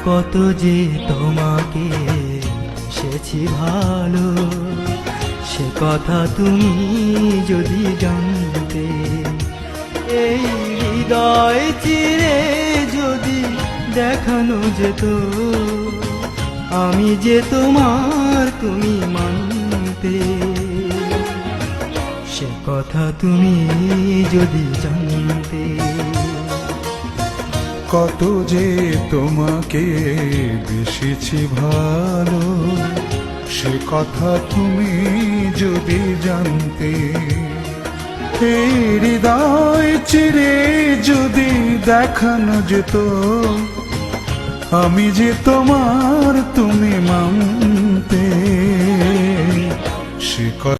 কত যে তোমাকে সেছি ভালো, সে কথা তুমি যদি জানতে। এই হৃদয় চিরে যদি দেখানো যেত, আমি যে তোমার তুমি মানতে। সে কথা তুমি যদি জানতে। কত যে তোমাকে বেসেছি ভালো, সে কথা তুমি যদি জানতে। এই হৃদয় চিরে যদি দেখানো যেত, আমি যে তোমার তুমি মানতে। সে কথা